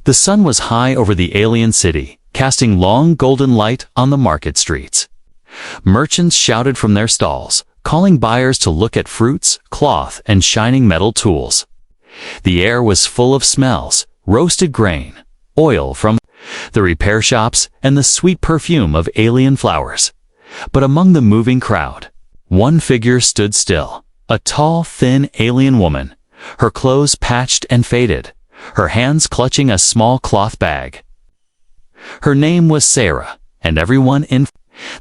The sun was high over the alien city, casting long golden light on the market streets. Merchants shouted from their stalls, calling buyers to look at fruits, cloth, and shining metal tools. The air was full of smells: roasted grain, oil from the repair shops, and the sweet perfume of alien flowers. But among the moving crowd, one figure stood still, a tall, thin alien woman, her clothes patched and faded, her hands clutching a small cloth bag. Her name was Sarah, and everyone in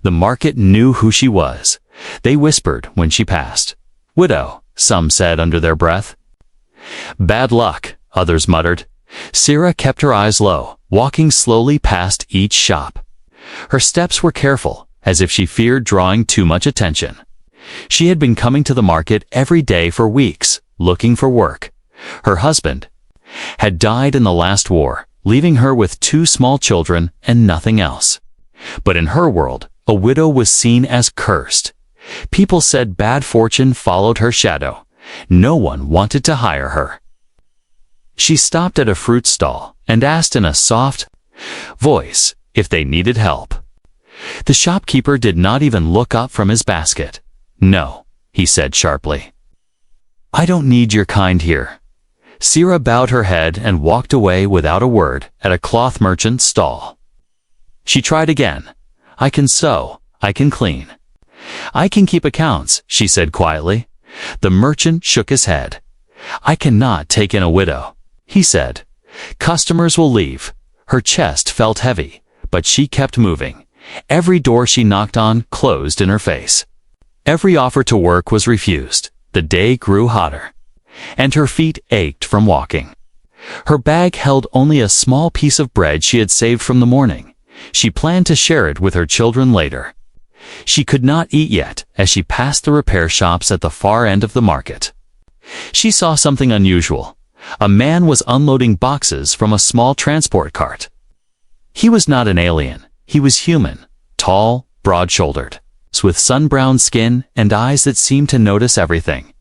the market knew who she was. They whispered when she passed. "Widow," some said under their breath. "Bad luck," others muttered. Sarah kept her eyes low, walking slowly past each shop. Her steps were careful, as if she feared drawing too much attention. She had been coming to the market every day for weeks, looking for work. Her husband had died in the last war, leaving her with 2 small children and nothing else. But in her world, a widow was seen as cursed. People said bad fortune followed her shadow. No one wanted to hire her. She stopped at a fruit stall and asked in a soft voice if they needed help. The shopkeeper did not even look up from his basket. "No," he said sharply. "I don't need your kind here." Sarah bowed her head and walked away without a word at a cloth merchant's stall. She tried again. "I can sew, I can clean, I can keep accounts," she said quietly. The merchant shook his head. "I cannot take in a widow," he said. "Customers will leave." Her chest felt heavy, but she kept moving. Every door she knocked on closed in her face. Every offer to work was refused. The day grew hotter, and her feet ached from walking. Her bag held only a small piece of bread she had saved from the morning. She planned to share it with her children later. She could not eat yet as she passed the repair shops at the far end of the market. She saw something unusual. A man was unloading boxes from a small transport cart. He was not an alien. He was human, tall, broad-shouldered, with sun-browned skin and eyes that seemed to notice everything.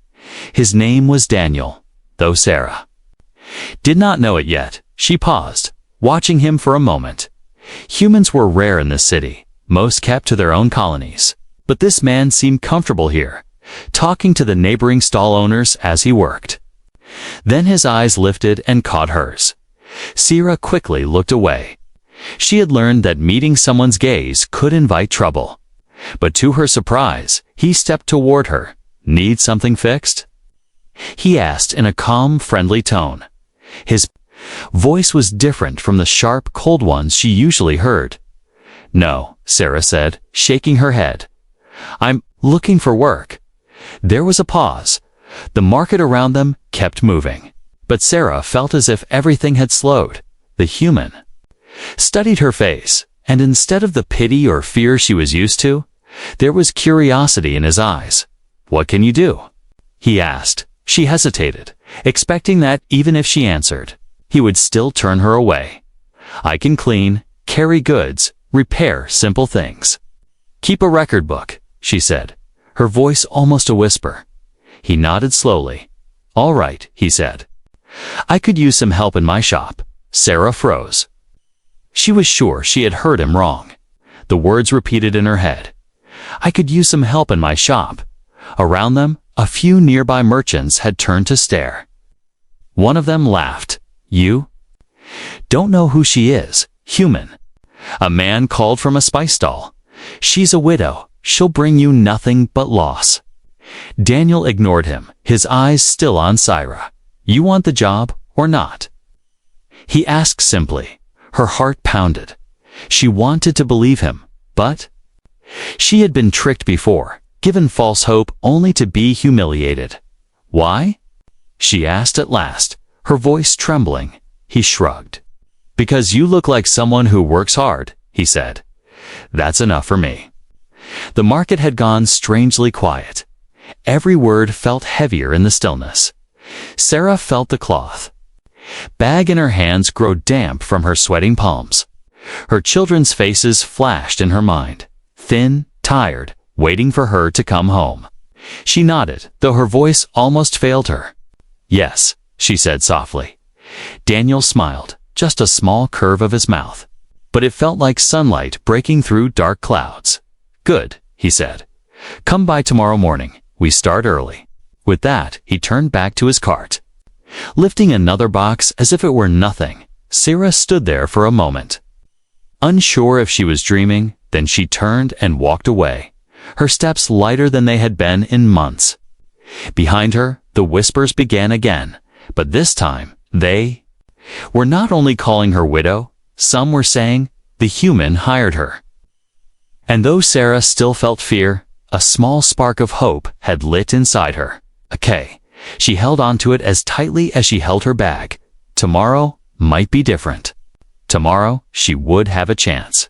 His name was Daniel, though Sarah did not know it yet. She paused, watching him for a moment. Humans were rare in this city. Most kept to their own colonies. But this man seemed comfortable here, talking to the neighboring stall owners as he worked. Then his eyes lifted and caught hers. Sarah quickly looked away. She had learned that meeting someone's gaze could invite trouble. But to her surprise, he stepped toward her. "Need something fixed?" he asked in a calm, friendly tone. His voice was different from the sharp, cold ones she usually heard. "No," Sarah said, shaking her head. "I'm looking for work." There was a pause. The market around them kept moving. But Sarah felt as if everything had slowed. The human studied her face, and instead of the pity or fear she was used to, there was curiosity in his eyes. "What can you do?" he asked. She hesitated, expecting that even if she answered, he would still turn her away. "I can clean, carry goods, repair simple things. Keep a record book," she said, her voice almost a whisper. He nodded slowly. "All right," he said. "I could use some help in my shop." Sarah froze. She was sure she had heard him wrong. The words repeated in her head. "I could use some help in my shop." Around them, a few nearby merchants had turned to stare. One of them laughed. "You don't know who she is, human." A man called from a spice stall. "She's a widow. She'll bring you nothing but loss." Daniel ignored him, his eyes still on Sarah. "You want the job or not?" he asked simply. Her heart pounded. She wanted to believe him, but she had been tricked before, given false hope only to be humiliated. "Why?" she asked at last, her voice trembling. He shrugged. "Because you look like someone who works hard," he said. "That's enough for me." The market had gone strangely quiet. Every word felt heavier in the stillness. Sarah felt the cloth bag in her hands grow damp from her sweating palms. Her children's faces flashed in her mind, thin, tired, waiting for her to come home. She nodded, though her voice almost failed her. "Yes," she said softly. Daniel smiled. just a small curve of his mouth. But it felt like sunlight breaking through dark clouds. "Good," he said. "Come by tomorrow morning. We start early." With that, he turned back to his cart. Lifting another box as if it were nothing, Sarah stood there for a moment. Unsure if she was dreaming, then she turned and walked away, her steps lighter than they had been in months. Behind her, the whispers began again, but this time, they were not only calling her widow, some were saying, the human hired her. And though Sarah still felt fear, a small spark of hope had lit inside her. Okay, she held onto it as tightly as she held her bag. Tomorrow might be different. Tomorrow, she would have a chance.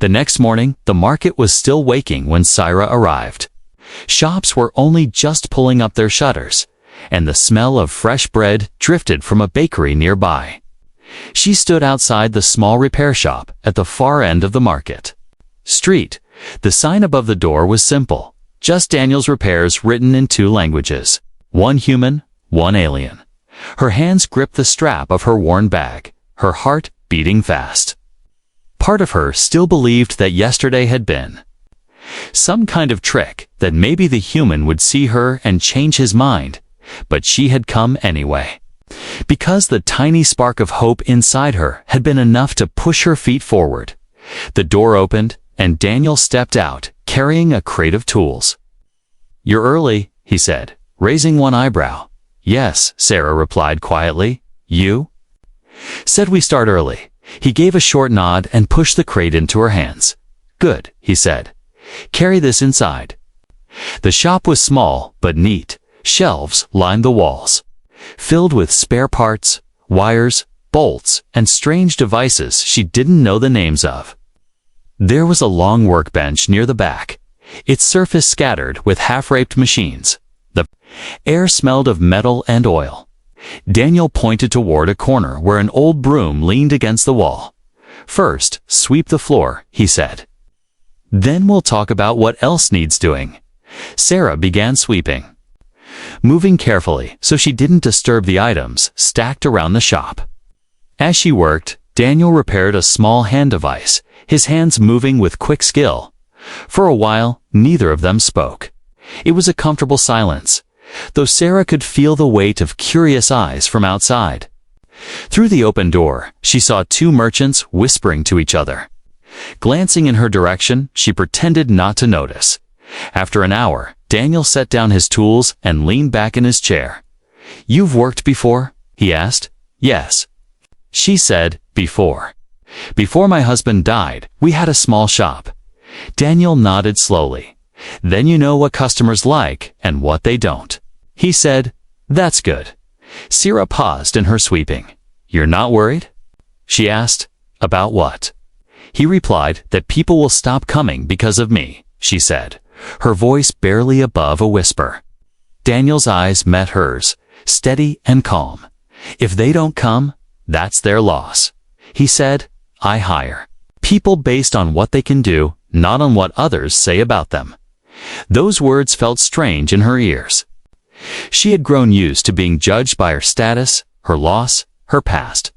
The next morning, the market was still waking when Sarah arrived. Shops were only just pulling up their shutters, and the smell of fresh bread drifted from a bakery nearby. She stood outside the small repair shop at the far end of the market. Street. The sign above the door was simple, just Daniel's Repairs written in 2 languages. One human, one alien. Her hands gripped the strap of her worn bag, her heart beating fast. Part of her still believed that yesterday had been some kind of trick, that maybe the human would see her and change his mind, but she had come anyway. Because the tiny spark of hope inside her had been enough to push her feet forward. The door opened, and Daniel stepped out, carrying a crate of tools. "You're early," he said, raising one eyebrow. "Yes," Sarah replied quietly. "You?" "Said we start early." He gave a short nod and pushed the crate into her hands. "Good," he said. "Carry this inside." The shop was small, but neat. Shelves lined the walls, filled with spare parts, wires, bolts, and strange devices she didn't know the names of. There was a long workbench near the back, its surface scattered with half-raped machines. The air smelled of metal and oil. Daniel pointed toward a corner where an old broom leaned against the wall. "First, sweep the floor," he said. "Then we'll talk about what else needs doing." Sarah began sweeping, moving carefully so she didn't disturb the items stacked around the shop. As she worked, Daniel repaired a small hand device, his hands moving with quick skill. For a while, neither of them spoke. It was a comfortable silence, though Sarah could feel the weight of curious eyes from outside. Through the open door, she saw 2 merchants whispering to each other. Glancing in her direction, she pretended not to notice. After an hour, Daniel set down his tools and leaned back in his chair. "You've worked before?" he asked. "Yes," she said, "before. Before my husband died, we had a small shop." Daniel nodded slowly. "Then you know what customers like and what they don't." He said, "That's good." Sarah paused in her sweeping. "You're not worried?" she asked. "About what?" He replied that people will stop coming because of me, she said, her voice barely above a whisper. Daniel's eyes met hers, steady and calm. "If they don't come, that's their loss." He said, "I hire people based on what they can do, not on what others say about them." Those words felt strange in her ears. She had grown used to being judged by her status, her loss, her past.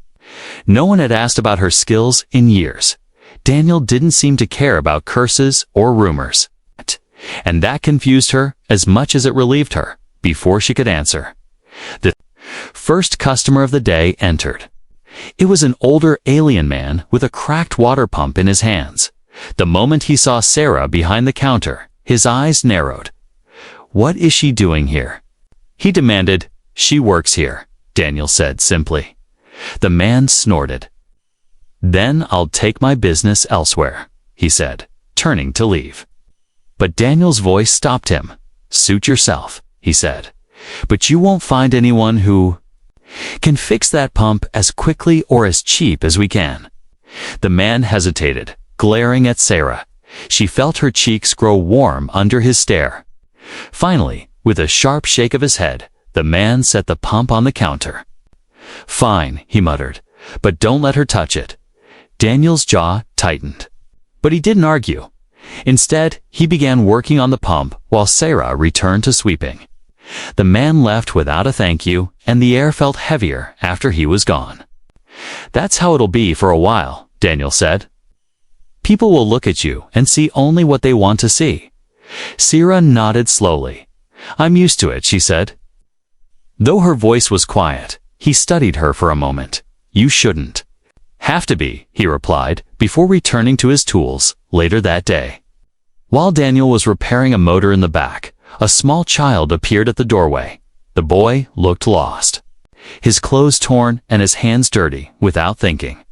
No one had asked about her skills in years. Daniel didn't seem to care about curses or rumors. And that confused her as much as it relieved her. Before she could answer, the first customer of the day entered. It was an older alien man with a cracked water pump in his hands. The moment he saw Sarah behind the counter, his eyes narrowed. "What is she doing here?" he demanded. "She works here," Daniel said simply. The man snorted. "Then I'll take my business elsewhere," he said, turning to leave. But Daniel's voice stopped him. "Suit yourself," he said. "But you won't find anyone who can fix that pump as quickly or as cheap as we can." The man hesitated, glaring at Sarah. She felt her cheeks grow warm under his stare. Finally, with a sharp shake of his head, the man set the pump on the counter. "Fine," he muttered, "but don't let her touch it." Daniel's jaw tightened. But he didn't argue. Instead, he began working on the pump while Sarah returned to sweeping. The man left without a thank you, and the air felt heavier after he was gone. That's how it'll be for a while, Daniel said. People will look at you and see only what they want to see. Sarah nodded slowly. I'm used to it, she said. Though her voice was quiet, he studied her for a moment. You shouldn't have to be, he replied, before returning to his tools later that day. While Daniel was repairing a motor in the back, a small child appeared at the doorway. The boy looked lost, his clothes torn and his hands dirty. Without thinking,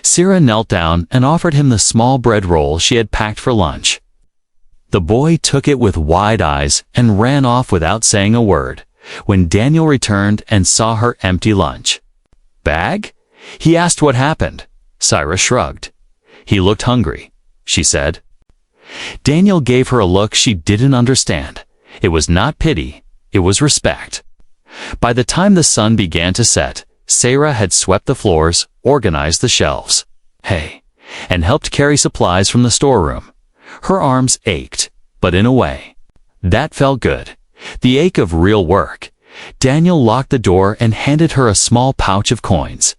Sarah knelt down and offered him the small bread roll she had packed for lunch. The boy took it with wide eyes and ran off without saying a word. When Daniel returned and saw her empty lunch bag, he asked what happened. Sarah shrugged. He looked hungry, she said. Daniel gave her a look she didn't understand. It was not pity, it was respect. By the time the sun began to set, Sarah had swept the floors, organized the shelves, and helped carry supplies from the storeroom. Her arms ached, but in a way that felt good. The ache of real work. Daniel locked the door and handed her a small pouch of coins.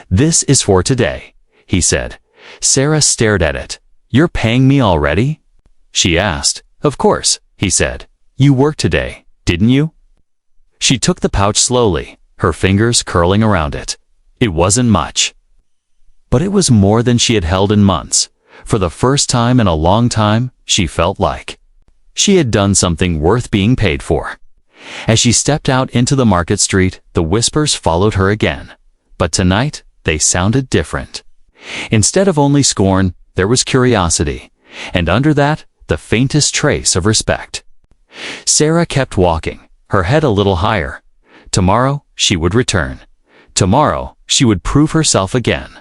This is for today, he said. Sarah stared at it. You're paying me already? She asked. Of course, he said. You worked today, didn't you? She took the pouch slowly, her fingers curling around it. It wasn't much, but it was more than she had held in months. For the first time in a long time, she felt like she had done something worth being paid for. As she stepped out into the market street, the whispers followed her again. But tonight, they sounded different. Instead of only scorn, there was curiosity, and under that, the faintest trace of respect. Sarah kept walking, her head a little higher. Tomorrow, she would return. Tomorrow, she would prove herself again.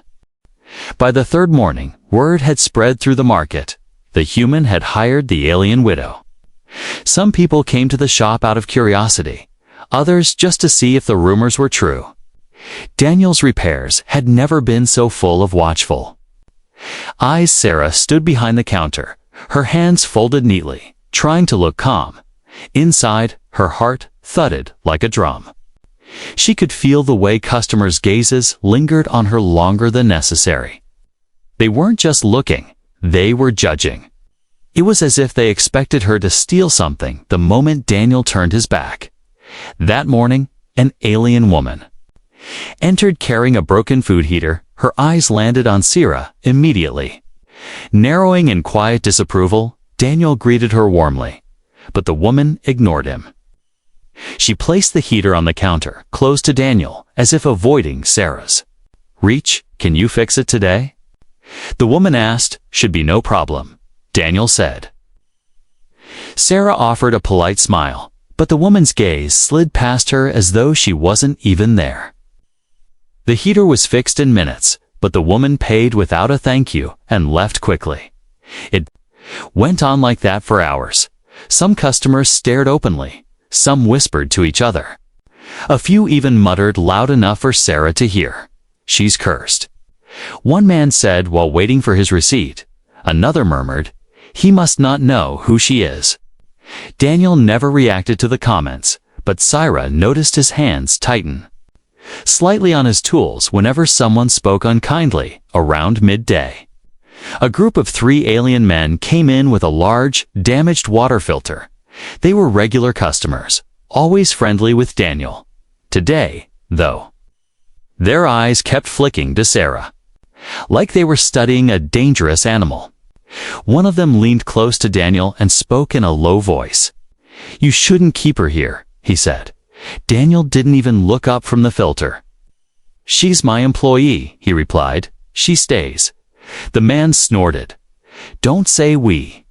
By the third morning, word had spread through the market. The human had hired the alien widow. Some people came to the shop out of curiosity, others just to see if the rumors were true. Daniel's repairs had never been so full of watchful eyes. Sarah stood behind the counter, her hands folded neatly, trying to look calm. Inside, her heart thudded like a drum. She could feel the way customers' gazes lingered on her longer than necessary. They weren't just looking, they were judging. It was as if they expected her to steal something the moment Daniel turned his back. That morning, an alien woman entered carrying a broken food heater. Her eyes landed on Sarah immediately. Narrowing in quiet disapproval, Daniel greeted her warmly, but the woman ignored him. She placed the heater on the counter, close to Daniel, as if avoiding Sarah's reach. Can you fix it today? The woman asked. Should be no problem, Daniel said. Sarah offered a polite smile, but the woman's gaze slid past her as though she wasn't even there. The heater was fixed in minutes, but the woman paid without a thank you and left quickly. It went on like that for hours. Some customers stared openly, some whispered to each other. A few even muttered loud enough for Sarah to hear. She's cursed, one man said while waiting for his receipt. Another murmured, he must not know who she is. Daniel never reacted to the comments, but Sarah noticed his hands tighten slightly on his tools whenever someone spoke unkindly. Around midday, a group of 3 alien men came in with a large, damaged water filter. They were regular customers, always friendly with Daniel. Today, though, their eyes kept flicking to Sarah, like they were studying a dangerous animal. One of them leaned close to Daniel and spoke in a low voice. You shouldn't keep her here, he said. Daniel didn't even look up from the filter. She's my employee, he replied. She stays. The man snorted. Don't say we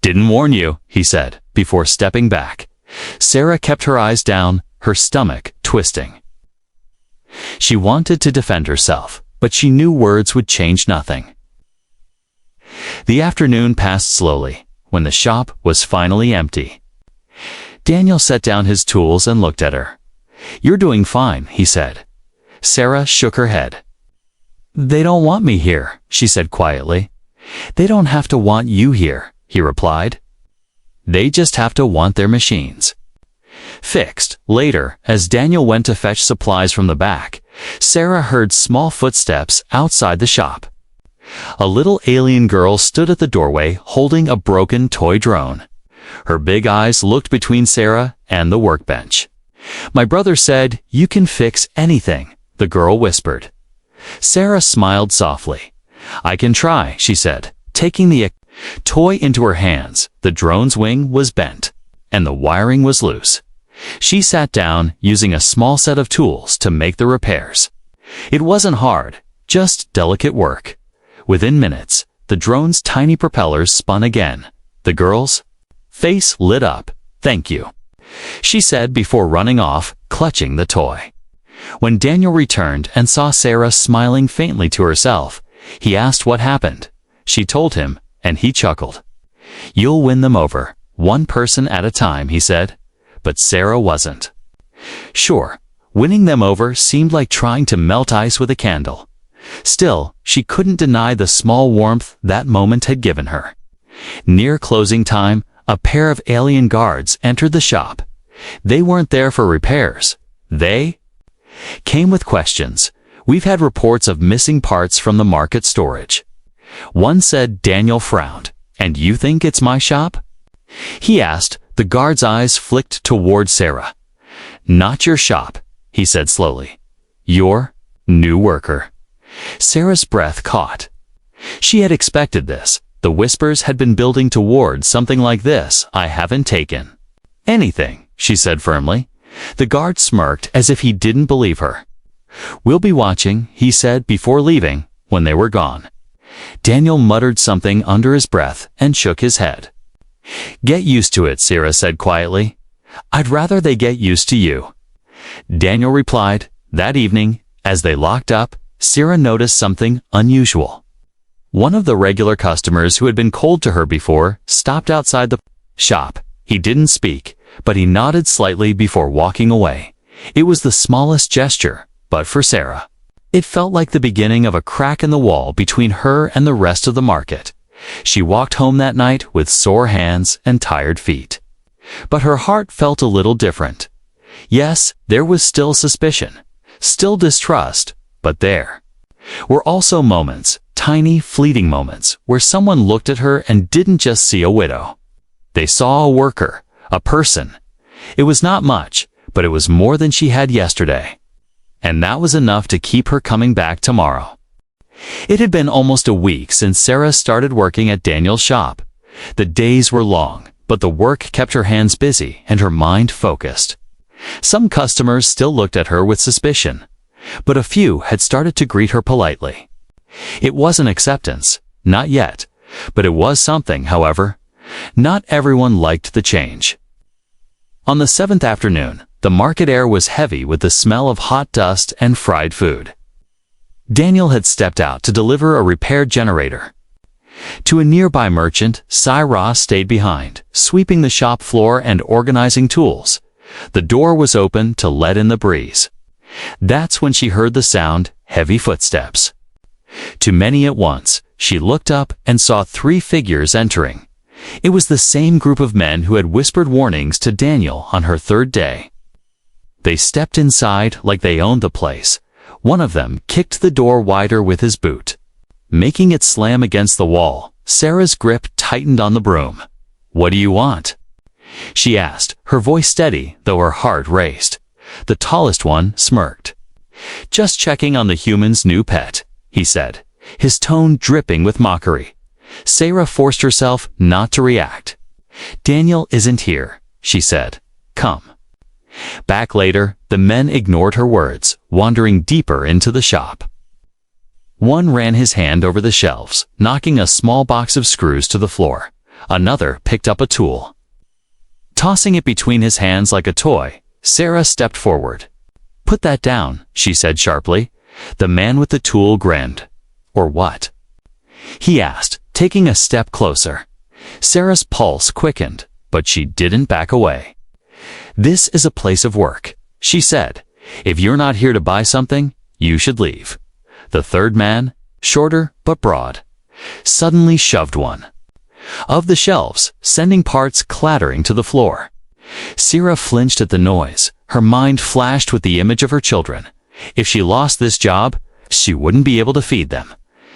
didn't warn you, he said, before stepping back. Sarah kept her eyes down, her stomach twisting. She wanted to defend herself, but she knew words would change nothing. The afternoon passed slowly, when the shop was finally empty. Daniel set down his tools and looked at her. You're doing fine, he said. Sarah shook her head. They don't want me here, she said quietly. They don't have to want you here, he replied. They just have to want their machines. Fixed. Later, as Daniel went to fetch supplies from the back, Sarah heard small footsteps outside the shop. A little alien girl stood at the doorway holding a broken toy drone. Her big eyes looked between Sarah and the workbench. "My brother said, you can fix anything," the girl whispered. Sarah smiled softly. "I can try," she said, taking the toy into her hands. The drone's wing was bent, and the wiring was loose. She sat down, using a small set of tools to make the repairs. It wasn't hard, just delicate work. Within minutes, the drone's tiny propellers spun again. The girl's face lit up. "Thank you," she said before running off, clutching the toy. When Daniel returned and saw Sarah smiling faintly to herself, he asked what happened. She told him, and he chuckled. "You'll win them over, one person at a time," he said. But Sarah wasn't. Sure, winning them over seemed like trying to melt ice with a candle. Still, she couldn't deny the small warmth that moment had given her. Near closing time, a pair of alien guards entered the shop. They weren't there for repairs. They came with questions. "We've had reports of missing parts from the market storage." One said. Daniel frowned. "And you think it's my shop?" he asked. The guard's eyes flicked toward Sarah. "Not your shop," he said slowly. "Your new worker." Sarah's breath caught. She had expected this. The whispers had been building toward something like this. "I haven't taken anything," she said firmly. The guard smirked as if he didn't believe her. "We'll be watching," he said before leaving. When they were gone, Daniel muttered something under his breath and shook his head. "Get used to it," Sarah said quietly. "I'd rather they get used to you." Daniel replied. That evening, as they locked up, Sarah noticed something unusual. One of the regular customers who had been cold to her before stopped outside the shop. He didn't speak, but he nodded slightly before walking away. It was the smallest gesture, but for Sarah, it felt like the beginning of a crack in the wall between her and the rest of the market. She walked home that night with sore hands and tired feet. But her heart felt a little different. Yes, there was still suspicion, still distrust, but there were also moments, tiny, fleeting moments, where someone looked at her and didn't just see a widow. They saw a worker, a person. It was not much, but it was more than she had yesterday. And that was enough to keep her coming back tomorrow. It had been almost a week since Sarah started working at Daniel's shop. The days were long, but the work kept her hands busy and her mind focused. Some customers still looked at her with suspicion, but a few had started to greet her politely. It wasn't acceptance, not yet, but it was something, however. Not everyone liked the change. On the 7th afternoon, the market air was heavy with the smell of hot dust and fried food. Daniel had stepped out to deliver a repaired generator. To a nearby merchant, Sarah stayed behind, sweeping the shop floor and organizing tools. The door was open to let in the breeze. That's when she heard the sound, heavy footsteps. Too many at once, she looked up and saw 3 figures entering. It was the same group of men who had whispered warnings to Daniel on her 3rd day. They stepped inside like they owned the place. One of them kicked the door wider with his boot, making it slam against the wall. Sarah's grip tightened on the broom. "What do you want?" she asked, her voice steady, though her heart raced. The tallest one smirked. "Just checking on the human's new pet," he said, his tone dripping with mockery. Sarah forced herself not to react. "Daniel isn't here," she said. "Come back later." The men ignored her words, wandering deeper into the shop. One ran his hand over the shelves, knocking a small box of screws to the floor. Another picked up a tool. Tossing it between his hands like a toy, Sarah stepped forward. "Put that down," she said sharply. The man with the tool grinned. "Or what?" he asked, taking a step closer. Sarah's pulse quickened, but she didn't back away. "This is a place of work," she said. "If you're not here to buy something, you should leave." The third man, shorter but broad, suddenly shoved one of the shelves, sending parts clattering to the floor. Sierra flinched at the noise. Her mind flashed with the image of her children. If she lost this job, she wouldn't be able to feed them.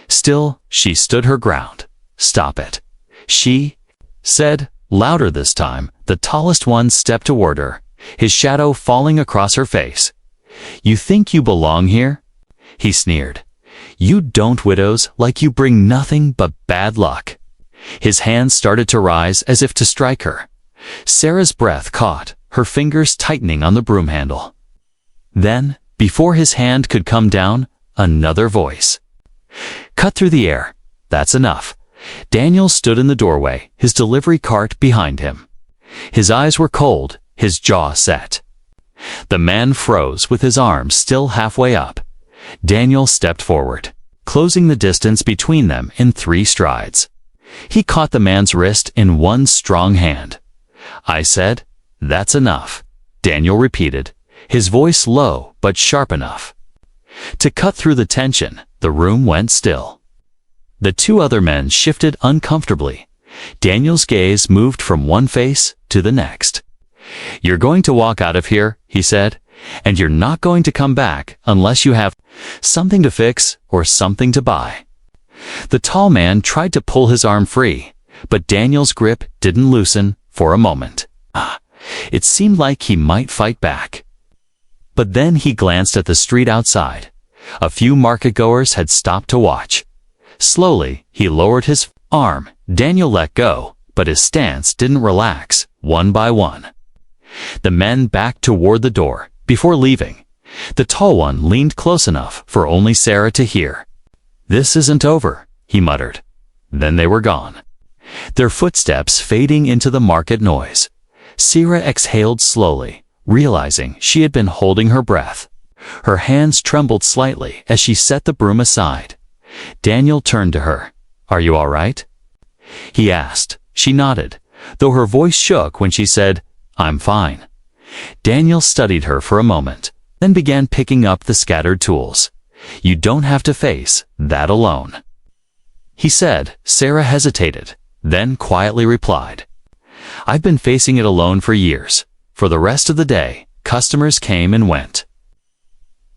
Still, she stood her ground. "Stop it," she said, louder this time. The tallest one stepped toward her, his shadow falling across her face. "You think you belong here?" he sneered. "You don't, widows like you bring nothing but bad luck." His hands started to rise as if to strike her. Sarah's breath caught, her fingers tightening on the broom handle. Then, before his hand could come down, another voice cut through the air. "That's enough." Daniel stood in the doorway, his delivery cart behind him. His eyes were cold, his jaw set. The man froze with his arms still halfway up. Daniel stepped forward, closing the distance between them in 3 strides. He caught the man's wrist in one strong hand. "I said, that's enough," Daniel repeated, his voice low but sharp enough to cut through the tension. The room went still. The 2 other men shifted uncomfortably. Daniel's gaze moved from one face to the next. "You're going to walk out of here," he said, "and you're not going to come back unless you have something to fix or something to buy." The tall man tried to pull his arm free, but Daniel's grip didn't loosen for a moment. It seemed like he might fight back. But then he glanced at the street outside. A few market-goers had stopped to watch. Slowly, he lowered his arm. Daniel let go, but his stance didn't relax, one by one. The men backed toward the door. Before leaving, the tall one leaned close enough for only Sarah to hear. "This isn't over," he muttered. Then they were gone, their footsteps fading into the market noise. Sarah exhaled slowly, realizing she had been holding her breath. Her hands trembled slightly as she set the broom aside. Daniel turned to her. "Are you all right?" he asked. She nodded, though her voice shook when she said, "I'm fine." Daniel studied her for a moment, then began picking up the scattered tools. "You don't have to face that alone," he said. Sarah hesitated, then quietly replied, "I've been facing it alone for years." For the rest of the day, customers came and went.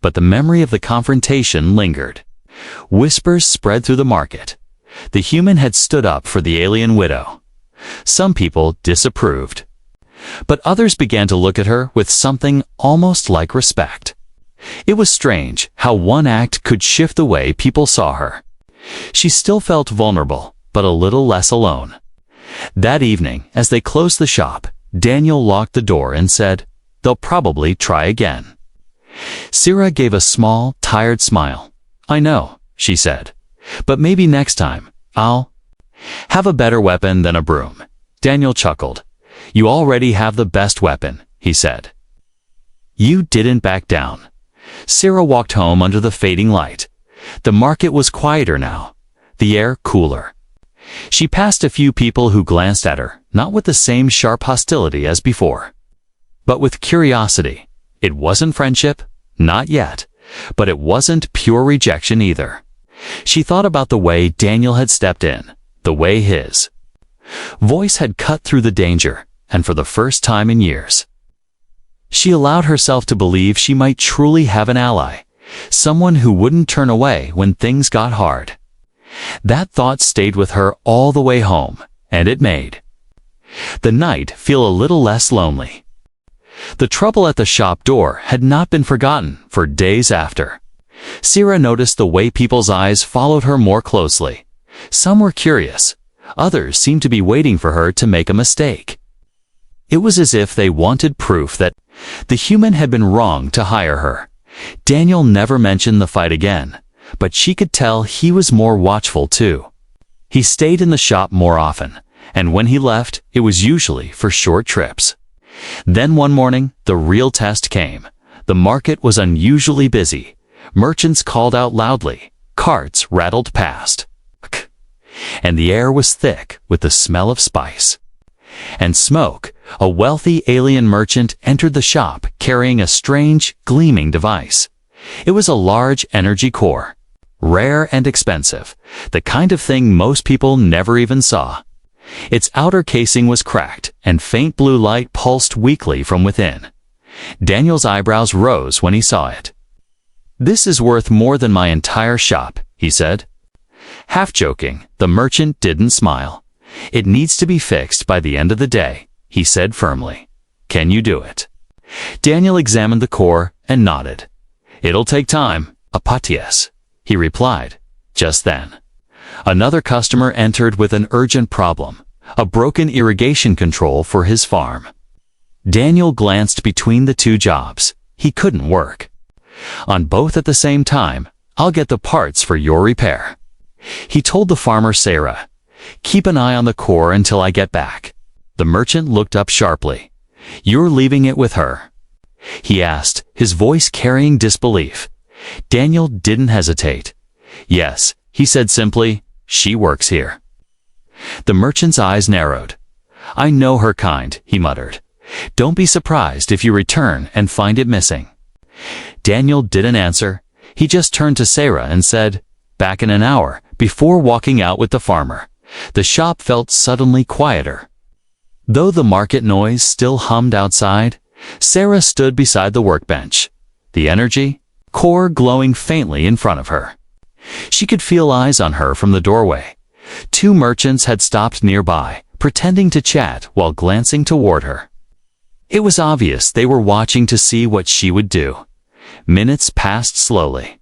But the memory of the confrontation lingered. Whispers spread through the market. The human had stood up for the alien widow. Some people disapproved, but others began to look at her with something almost like respect. It was strange how one act could shift the way people saw her. She still felt vulnerable, but a little less alone. That evening, as they closed the shop, Daniel locked the door and said, "They'll probably try again." Sarah gave a small, tired smile. "I know," she said, "but maybe next time, I'll have a better weapon than a broom." Daniel chuckled. "You already have the best weapon," he said. "You didn't back down." Sarah walked home under the fading light. The market was quieter now, the air cooler. She passed a few people who glanced at her, not with the same sharp hostility as before, but with curiosity. It wasn't friendship, not yet, but it wasn't pure rejection either. She thought about the way Daniel had stepped in, the way his voice had cut through the danger, and for the first time in years, she allowed herself to believe she might truly have an ally, someone who wouldn't turn away when things got hard. That thought stayed with her all the way home, and it made the night feel a little less lonely. The trouble at the shop door had not been forgotten for days after. Sarah noticed the way people's eyes followed her more closely. Some were curious, others seemed to be waiting for her to make a mistake. It was as if they wanted proof that the human had been wrong to hire her. Daniel never mentioned the fight again, but she could tell he was more watchful too. He stayed in the shop more often, and when he left, it was usually for short trips. Then one morning, the real test came. The market was unusually busy. Merchants called out loudly. Carts rattled past. And the air was thick with the smell of spice and smoke. A wealthy alien merchant entered the shop carrying a strange, gleaming device. It was a large energy core, rare and expensive, the kind of thing most people never even saw. Its outer casing was cracked, and faint blue light pulsed weakly from within. Daniel's eyebrows rose when he saw it. "This is worth more than my entire shop," he said. Half joking, the merchant didn't smile. "It needs to be fixed by the end of the day," he said firmly. "Can you do it?" Daniel examined the core and nodded. "It'll take time, Apatius," he replied. Just then, another customer entered with an urgent problem, a broken irrigation control for his farm. Daniel glanced between the two jobs. He couldn't work on both at the same time. "I'll get the parts for your repair," he told the farmer Sarah. "Keep an eye on the core until I get back." The merchant looked up sharply. "You're leaving it with her?" he asked, his voice carrying disbelief. Daniel didn't hesitate. "Yes," he said simply. "She works here." The merchant's eyes narrowed. "I know her kind," he muttered. "Don't be surprised if you return and find it missing." Daniel didn't answer. He just turned to Sarah and said, "Back in an hour," before walking out with the farmer. The shop felt suddenly quieter. Though the market noise still hummed outside, Sarah stood beside the workbench, the energy core glowing faintly in front of her. She could feel eyes on her from the doorway. Two merchants had stopped nearby, pretending to chat while glancing toward her. It was obvious they were watching to see what she would do. Minutes passed slowly.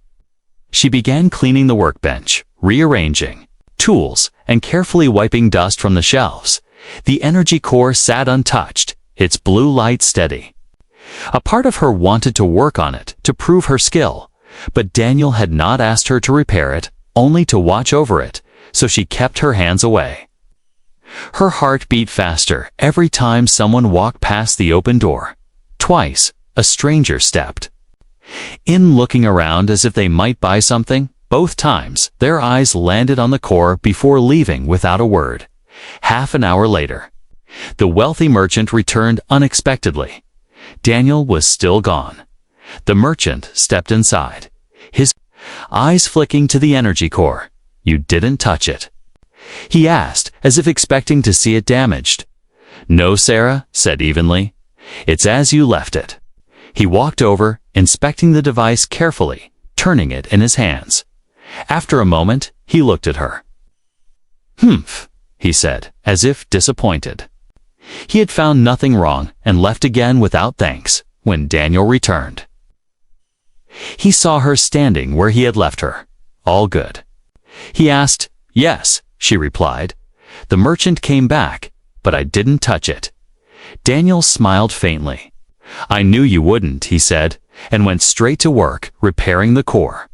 She began cleaning the workbench, rearranging tools, and carefully wiping dust from the shelves. The energy core sat untouched, its blue light steady. A part of her wanted to work on it to prove her skill, but Daniel had not asked her to repair it, only to watch over it, so she kept her hands away. Her heart beat faster every time someone walked past the open door. Twice, a stranger stepped in, looking around as if they might buy something. Both times, their eyes landed on the core before leaving without a word. Half an hour later, the wealthy merchant returned unexpectedly. Daniel was still gone. The merchant stepped inside, his eyes flicking to the energy core. "You didn't touch it?" he asked, as if expecting to see it damaged. "No," Sarah said evenly. "It's as you left it." He walked over, inspecting the device carefully, turning it in his hands. After a moment, he looked at her. "Humph," he said, as if disappointed. He had found nothing wrong and left again without thanks. When Daniel returned, he saw her standing where he had left her. "All good?" he asked. "Yes," she replied. "The merchant came back, but I didn't touch it." Daniel smiled faintly. "I knew you wouldn't," he said, and went straight to work, repairing the core.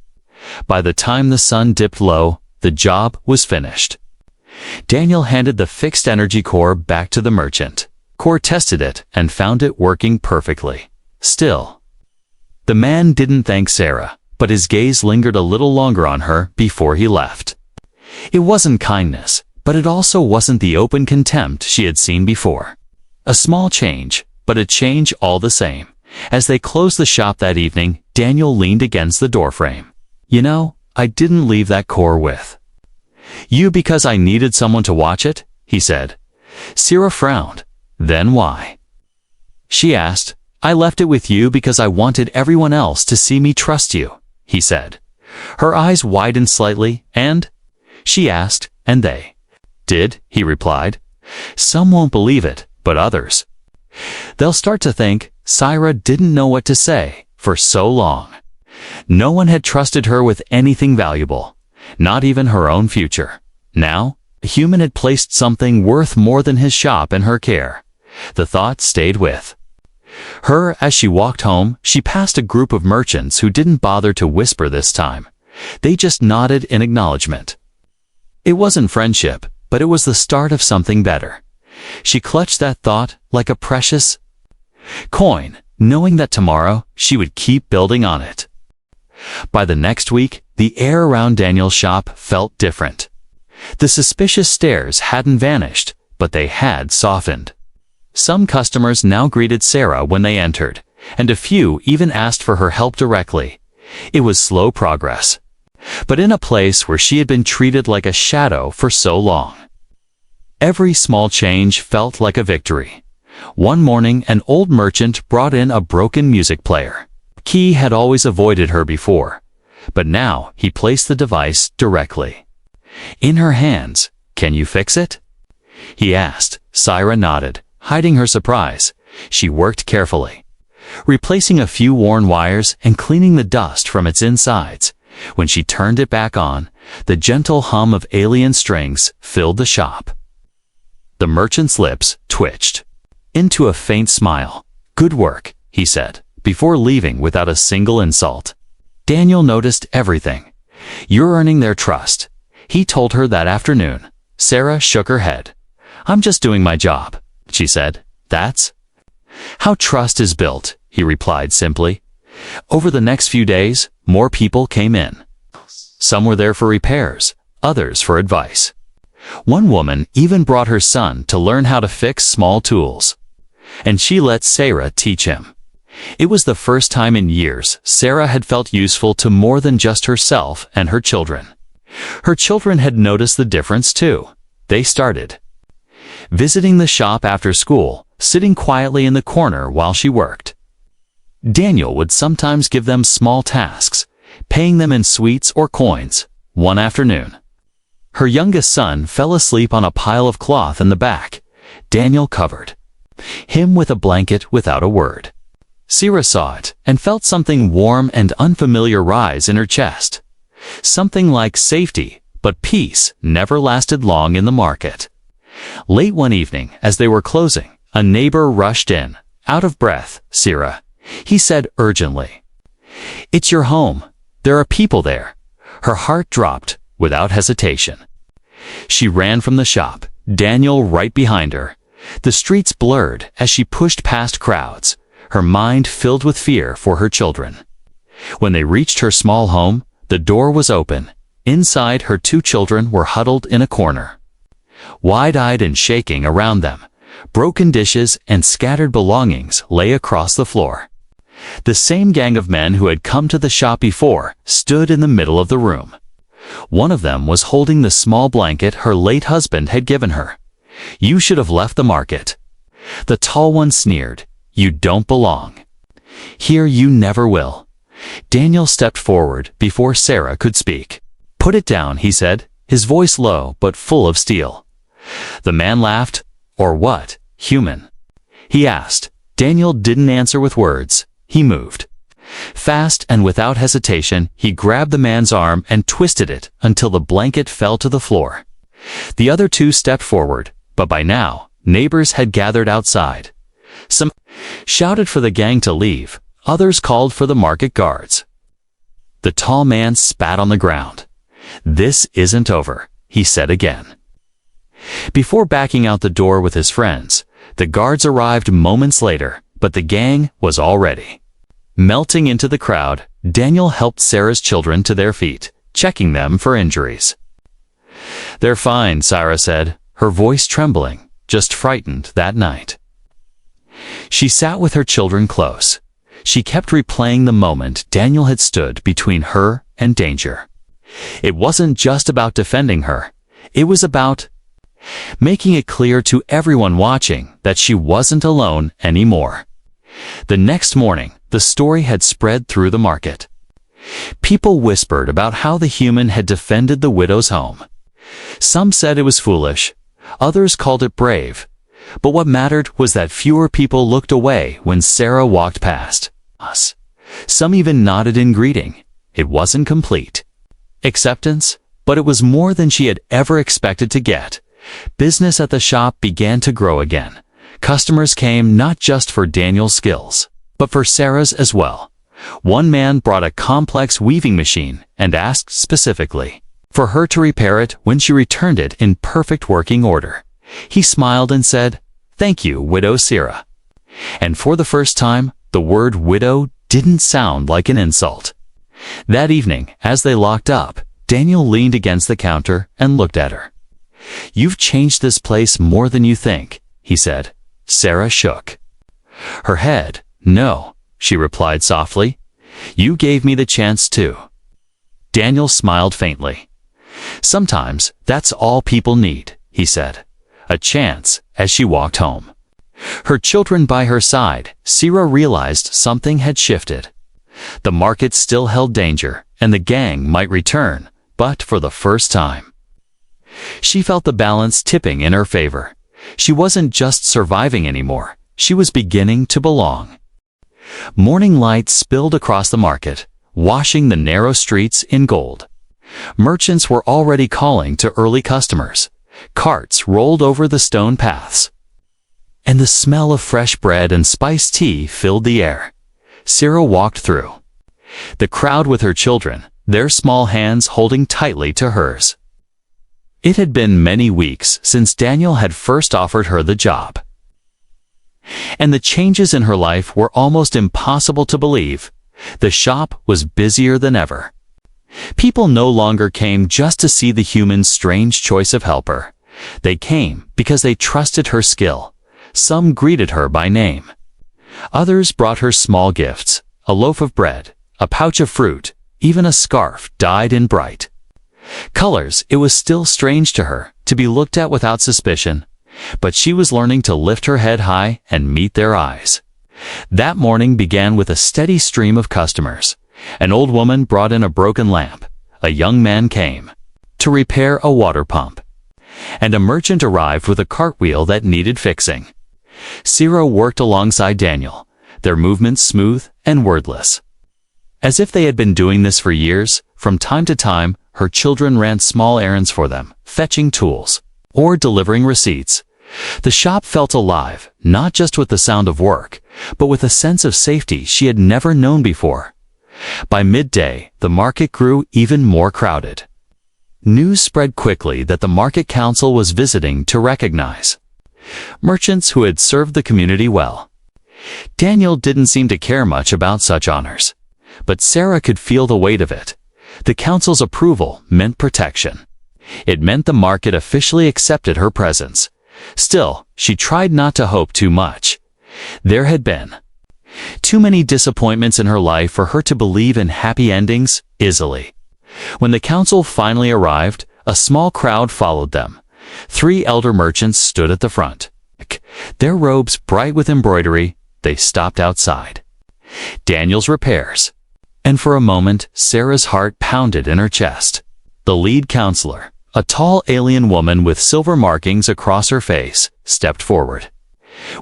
By the time the sun dipped low, the job was finished. Daniel handed the fixed energy core back to the merchant. Core tested it and found it working perfectly. Still, the man didn't thank Sarah, but his gaze lingered a little longer on her before he left. It wasn't kindness, but it also wasn't the open contempt she had seen before. A small change, but a change all the same. As they closed the shop that evening, Daniel leaned against the doorframe. "You know, I didn't leave that core with you because I needed someone to watch it," he said. Sarah frowned. "Then why?" she asked. "I left it with you because I wanted everyone else to see me trust you," he said. Her eyes widened slightly. "And?" she asked. "And they did," he replied. "Some won't believe it, but others, they'll start to think Sarah didn't know what to say for so long. No one had trusted her with anything valuable, not even her own future. Now, a human had placed something worth more than his shop in her care. The thought stayed with her as she walked home. She passed a group of merchants who didn't bother to whisper this time. They just nodded in acknowledgement. It wasn't friendship, but it was the start of something better. She clutched that thought like a precious coin, knowing that tomorrow she would keep building on it. By the next week, the air around Daniel's shop felt different. The suspicious stares hadn't vanished, but they had softened. Some customers now greeted Sarah when they entered, and a few even asked for her help directly. It was slow progress, but in a place where she had been treated like a shadow for so long. Every small change felt like a victory. One morning, an old merchant brought in a broken music player. Key had always avoided her before, but now he placed the device directly in her hands. "Can you fix it?" he asked. Syra nodded, hiding her surprise. She worked carefully, replacing a few worn wires and cleaning the dust from its insides. When she turned it back on, the gentle hum of alien strings filled the shop. The merchant's lips twitched into a faint smile. "Good work," he said, before leaving without a single insult. Daniel noticed everything. "You're earning their trust," he told her that afternoon. Sarah shook her head. "I'm just doing my job," she said. "That's how trust is built," he replied simply. Over the next few days, more people came in. Some were there for repairs, others for advice. One woman even brought her son to learn how to fix small tools, and she let Sarah teach him. It was the first time in years Sarah had felt useful to more than just herself and her children. Her children had noticed the difference too. They started visiting the shop after school, sitting quietly in the corner while she worked. Daniel would sometimes give them small tasks, paying them in sweets or coins. One afternoon, her youngest son fell asleep on a pile of cloth in the back. Daniel covered him with a blanket without a word. Sarah saw it and felt something warm and unfamiliar rise in her chest. Something like safety, but peace never lasted long in the market. Late one evening, as they were closing, a neighbor rushed in. "Out of breath, Sarah," he said urgently. "It's your home. There are people there." Her heart dropped without hesitation. She ran from the shop, Daniel right behind her. The streets blurred as she pushed past crowds, her mind filled with fear for her children. When they reached her small home, the door was open. Inside, her two children were huddled in a corner, wide-eyed and shaking around them. Broken dishes and scattered belongings lay across the floor. The same gang of men who had come to the shop before stood in the middle of the room. One of them was holding the small blanket her late husband had given her. "You should have left the market." The tall one sneered. "You don't belong here. You never will." Daniel stepped forward before Sarah could speak. "Put it down," he said, his voice low but full of steel. The man laughed. "Or what, human?" he asked. Daniel didn't answer with words. He moved. Fast and without hesitation, he grabbed the man's arm and twisted it until the blanket fell to the floor. The other two stepped forward, but by now, neighbors had gathered outside. Some shouted for the gang to leave, others called for the market guards. The tall man spat on the ground. "This isn't over," he said again. Before backing out the door with his friends, the guards arrived moments later, but the gang was already melting into the crowd. Daniel helped Sarah's children to their feet, checking them for injuries. "They're fine," Sarah said, her voice trembling, "just frightened that night." She sat with her children close. She kept replaying the moment Daniel had stood between her and danger. It wasn't just about defending her. It was about making it clear to everyone watching that she wasn't alone anymore. The next morning, the story had spread through the market. People whispered about how the human had defended the widow's home. Some said it was foolish, others called it brave. But what mattered was that fewer people looked away when Sarah walked past us. Some even nodded in greeting. It wasn't complete acceptance, but it was more than she had ever expected to get. Business at the shop began to grow again. Customers came not just for Daniel's skills, but for Sarah's as well. One man brought a complex weaving machine and asked specifically for her to repair it when she returned it in perfect working order. He smiled and said, "Thank you, Widow Sarah." And for the first time, the word widow didn't sound like an insult. That evening, as they locked up, Daniel leaned against the counter and looked at her. "You've changed this place more than you think," he said. Sarah shook her head. "No," she replied softly. "You gave me the chance to." Daniel smiled faintly. "Sometimes that's all people need," he said. a chance, as she walked home. Her children by her side, Sarah realized something had shifted. The market still held danger, and the gang might return, but for the first time. She felt the balance tipping in her favor. She wasn't just surviving anymore, she was beginning to belong. Morning light spilled across the market, washing the narrow streets in gold. Merchants were already calling to early customers. Carts rolled over the stone paths. And the smell of fresh bread and spiced tea filled the air. Sarah walked through. The crowd with her children, their small hands holding tightly to hers. It had been many weeks since Daniel had first offered her the job. And the changes in her life were almost impossible to believe. The shop was busier than ever. People no longer came just to see the human's strange choice of helper. They came because they trusted her skill. Some greeted her by name. Others brought her small gifts, a loaf of bread, a pouch of fruit, even a scarf dyed in bright colors. It was still strange to her to be looked at without suspicion, but she was learning to lift her head high and meet their eyes. That morning began with a steady stream of customers. An old woman brought in a broken lamp. A young man came to repair a water pump. And a merchant arrived with a cartwheel that needed fixing. Sarah worked alongside Daniel, their movements smooth and wordless. As if they had been doing this for years, from time to time, her children ran small errands for them, fetching tools or delivering receipts. The shop felt alive, not just with the sound of work, but with a sense of safety she had never known before. By midday, the market grew even more crowded. News spread quickly that the market council was visiting to recognize merchants who had served the community well. Daniel didn't seem to care much about such honors, but Sarah could feel the weight of it. The council's approval meant protection. It meant the market officially accepted her presence. Still, she tried not to hope too much. There had been too many disappointments in her life for her to believe in happy endings easily. When the council finally arrived, a small crowd followed them. 3 elder merchants stood at the front. Their robes bright with embroidery, they stopped outside Daniel's repairs. And for a moment, Sarah's heart pounded in her chest. The lead counselor, a tall alien woman with silver markings across her face, stepped forward.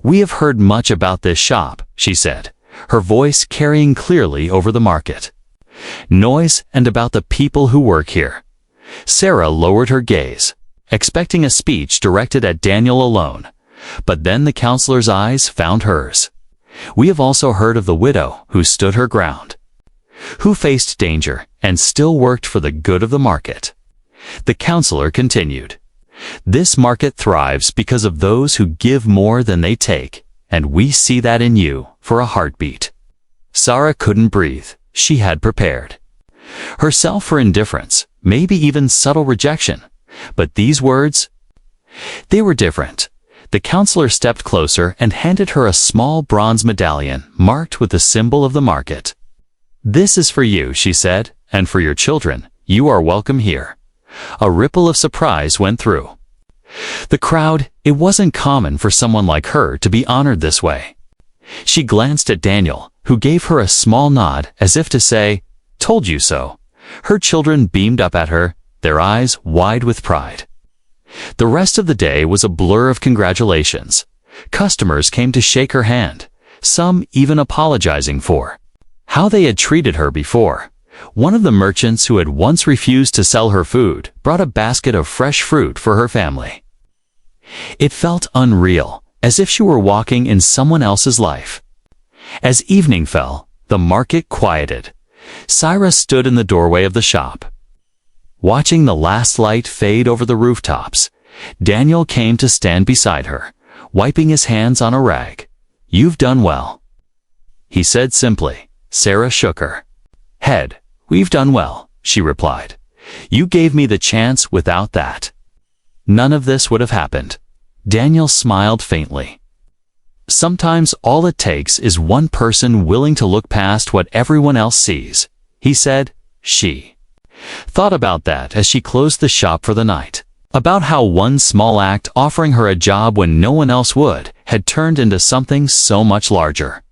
"We have heard much about this shop," she said, her voice carrying clearly over the market. "Noise and about the people who work here." Sarah lowered her gaze, expecting a speech directed at Daniel alone. But then the counselor's eyes found hers. "We have also heard of the widow who stood her ground, who faced danger and still worked for the good of the market." The counselor continued, "This market thrives because of those who give more than they take, and we see that in you for a heartbeat." Sarah couldn't breathe. She had prepared herself for indifference, maybe even subtle rejection. But these words, they were different. The counselor stepped closer and handed her a small bronze medallion marked with the symbol of the market. "This is for you," she said, "and for your children. You are welcome here." A ripple of surprise went through the crowd. It wasn't common for someone like her to be honored this way. She glanced at Daniel, who gave her a small nod as if to say, "Told you so." Her children beamed up at her, their eyes wide with pride. The rest of the day was a blur of congratulations. Customers came to shake her hand, some even apologizing for how they had treated her before. One of the merchants who had once refused to sell her food brought a basket of fresh fruit for her family. It felt unreal, as if she were walking in someone else's life. As evening fell, the market quieted. Sarah stood in the doorway of the shop, watching the last light fade over the rooftops. Daniel came to stand beside her, wiping his hands on a rag. "You've done well," he said simply. Sarah shook her head. "We've done well," she replied. "You gave me the chance. Without that, none of this would have happened." Daniel smiled faintly. "Sometimes all it takes is one person willing to look past what everyone else sees," he said. She thought about that as she closed the shop for the night. About how one small act offering her a job when no one else would had turned into something so much larger.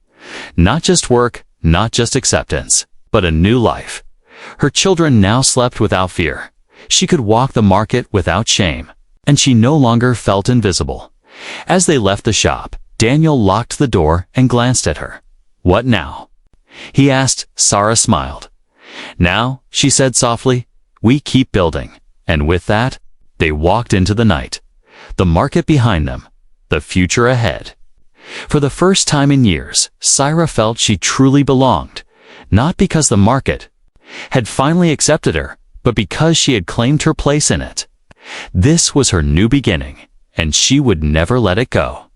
Not just work, not just acceptance, but a new life. Her children now slept without fear. She could walk the market without shame, and she no longer felt invisible. As they left the shop, Daniel locked the door and glanced at her. "What now?" he asked. Sarah smiled. "Now," she said softly, "we keep building." And with that, they walked into the night. The market behind them, the future ahead. For the first time in years, Sarah felt she truly belonged, not because the market had finally accepted her, but because she had claimed her place in it. This was her new beginning, and she would never let it go.